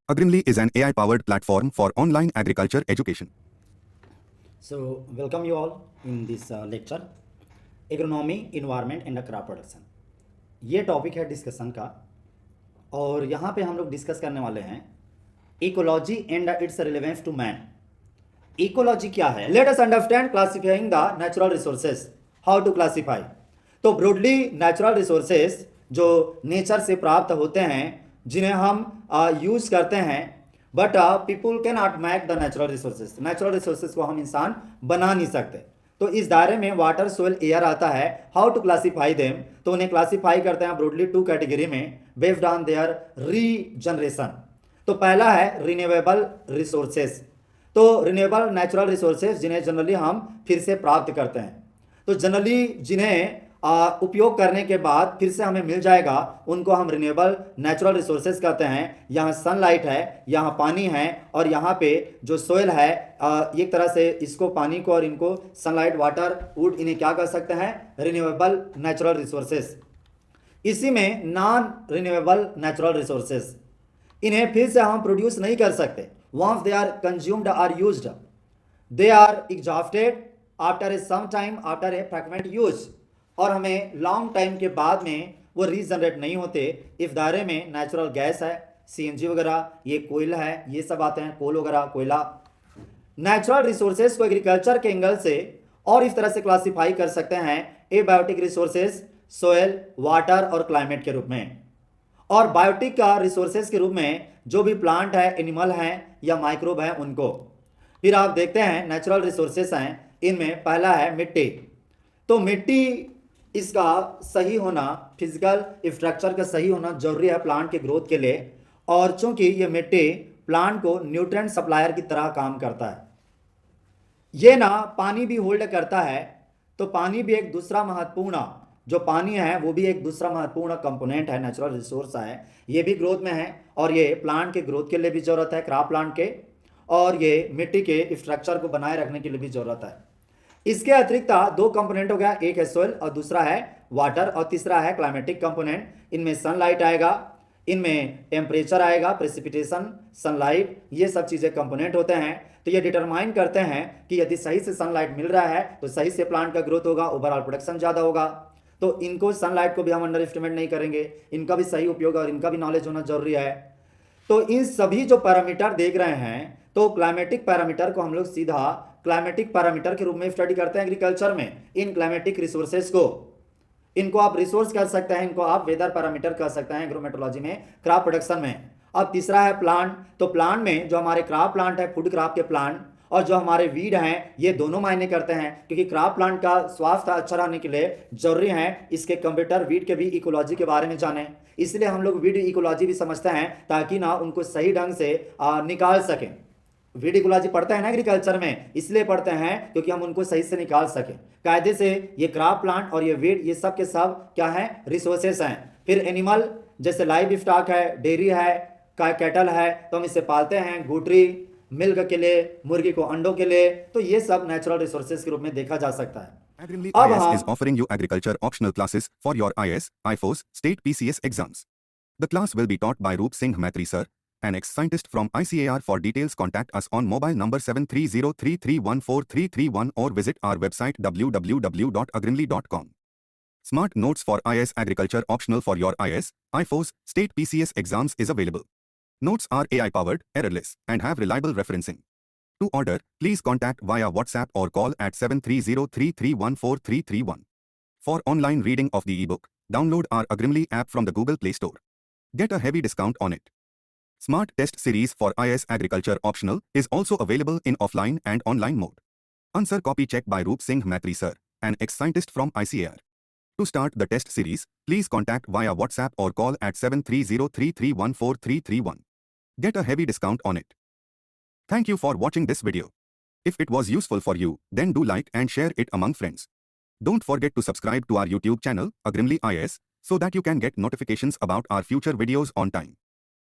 Agrimly is an AI-powered platform for online agriculture education. So, welcome you all in this lecture, agronomy environment and crop production. ये topic है discussion का, और यहाँ पे हम लोग डिस्कस करने वाले हैं ecology and its relevance to man. Ecology क्या है? Let us understand classifying the natural resources. How to classify? तो ब्रॉडली नेचुरल रिसोर्सेज जो नेचर से प्राप्त होते हैं, जिन्हें हम यूज करते हैं, but people can not make the natural resources. Natural resources को हम इंसान बना नहीं सकते। तो इस दायरे में वाटर, सोइल, एयर आता है। How to classify them? तो उन्हें क्लासीफाई करते हैं ब्रॉडली टू कैटेगरी में, बेस्ड ऑन देयर रीजनरेशन। तो पहला है रिन्यूएबल रिसोर्सेज। तो रिन्यूएबल नेचुरल रिसोर्सेज जिन्हें जनरली हम फिर से प्राप्त करते हैं। तो जनरली जिन्हें उपयोग करने के बाद फिर से हमें मिल जाएगा, उनको हम रिन्यूएबल नेचुरल रिसोर्सेज कहते हैं। यहाँ सनलाइट है, यहाँ पानी है, और यहाँ पे जो सोयल है, एक तरह से इसको, पानी को और इनको, सनलाइट, वाटर, वुड, इन्हें क्या कर सकते हैं? Renewable natural resources. इसी में नॉन रिन्यूएबल नेचुरल रिसोर्सेज, इन्हें फिर से हम प्रोड्यूस नहीं कर सकते। Once they are consumed or used, they are exhausted after a some time, after a fragment use, और हमें लॉन्ग टाइम के बाद में वो रीजनरेट नहीं होते। इस दायरे में नेचुरल गैस है, सीएनजी वगैरह, ये कोयला है, ये सब आते हैं, कोल वगैरह, कोयला। नेचुरल रिसोर्सेज को एग्रीकल्चर के एंगल से और इस तरह से क्लासिफाई कर सकते हैं एबायोटिक रिसोर्सेज, सोयल, वाटर और क्लाइमेट के रूप में, और बायोटिक का रिसोर्सेज के रूप में जो भी प्लांट है, एनिमल हैं या माइक्रोब हैं, उनको। फिर आप देखते हैं नेचुरल रिसोर्सेज हैं, इनमें पहला है मिट्टी। तो मिट्टी, इसका सही होना, फिजिकल स्ट्रक्चर का सही होना जरूरी है प्लांट के ग्रोथ के लिए, और चूंकि ये मिट्टी प्लांट को न्यूट्रिएंट सप्लायर की तरह काम करता है, ये ना पानी भी होल्ड करता है। तो पानी भी एक दूसरा महत्वपूर्ण, जो पानी है वो भी एक दूसरा महत्वपूर्ण कंपोनेंट है, नेचुरल रिसोर्स है। ये भी ग्रोथ में है, और ये प्लांट के ग्रोथ के लिए भी जरूरत है, क्रॉप प्लांट के, और ये मिट्टी के स्ट्रक्चर को बनाए रखने के लिए भी जरूरत है। इसके अतिरिक्त दो कंपोनेंट हो गया, एक है सोइल और दूसरा है वाटर, और तीसरा है क्लाइमेटिक कंपोनेंट। इनमें सनलाइट आएगा, इनमें टेम्परेचर आएगा, प्रेसिपिटेशन, सनलाइट, ये सब चीज़ें कंपोनेंट होते हैं। तो ये डिटरमाइन करते हैं कि यदि सही से सनलाइट मिल रहा है तो सही से प्लांट का ग्रोथ होगा, ओवरऑल प्रोडक्शन ज़्यादा होगा। तो इनको, सनलाइट को भी हम अंडर एस्टिमेट नहीं करेंगे, इनका भी सही उपयोग और इनका भी नॉलेज होना जरूरी है। तो इन सभी जो पैरामीटर देख रहे हैं, तो क्लाइमेटिक पैरामीटर को हम लोग सीधा क्लाइमेटिक पैरामीटर के रूप में स्टडी करते हैं एग्रीकल्चर में। इन क्लाइमेटिक रिसोर्सेज को, इनको आप रिसोर्स कर सकते हैं, इनको आप वेदर पैरामीटर कर सकते हैं एग्रोमेट्रोलॉजी में, क्रॉप प्रोडक्शन में। अब तीसरा है प्लांट। तो प्लांट में जो हमारे क्रॉप प्लांट है, फूड क्रॉप के प्लांट, और जो हमारे वीड हैं, ये दोनों मायने करते हैं, क्योंकि क्रॉप प्लांट का स्वास्थ्य अच्छा रहने के लिए जरूरी है इसके कंप्यूटर वीड के भी इकोलॉजी के बारे में जाने। इसलिए हम लोग वीड इकोलॉजी भी समझते हैं, ताकि ना उनको सही ढंग से निकाल सकें। वीड इकोलॉजी पढ़ते हैं ना एग्रीकल्चर में, इसलिए पढ़ते हैं क्योंकि हम उनको सही से निकाल सकें कायदे से। ये क्रॉप प्लांट और ये वीड, ये सब के सब क्या है? रिसोर्सेस हैं। फिर एनिमल, जैसे लाइव स्टॉक है, डेयरी है, कैटल है, तो हम इसे पालते हैं गुटरी, मिल्क के लिए, मुर्गी को अंडों के लिए। तो ये सब नेचुरल रिसोर्सेज के रूप में देखा जा सकता है। Agrimly अब IS हम is offering you agriculture optional classes for your IS, IFOS, state PCS exams. The class will be taught by Roop Singh Maitri sir, an ex-scientist from ICAR. For details, contact us on mobile number 7303314331 or visit our website www.agrimly.com. Smart Notes for IS Agriculture optional for your IS, IFOS, state PCS exams is available. Notes are AI-powered, errorless, and have reliable referencing. To order, please contact via WhatsApp or call at 7303314331. For online reading of the ebook, download our Agrimly app from the Google Play Store. Get a heavy discount on it. Smart Test Series for IS Agriculture optional is also available in offline and online mode. Answer copy check by Roop Singh Maitri sir, an ex-scientist from ICAR. To start the test series, please contact via WhatsApp or call at 7303314331. Get a heavy discount on it. Thank you for watching this video. If it was useful for you, then do like and share it among friends. Don't forget to subscribe to our YouTube channel, Agrimly IS, so that you can get notifications about our future videos on time.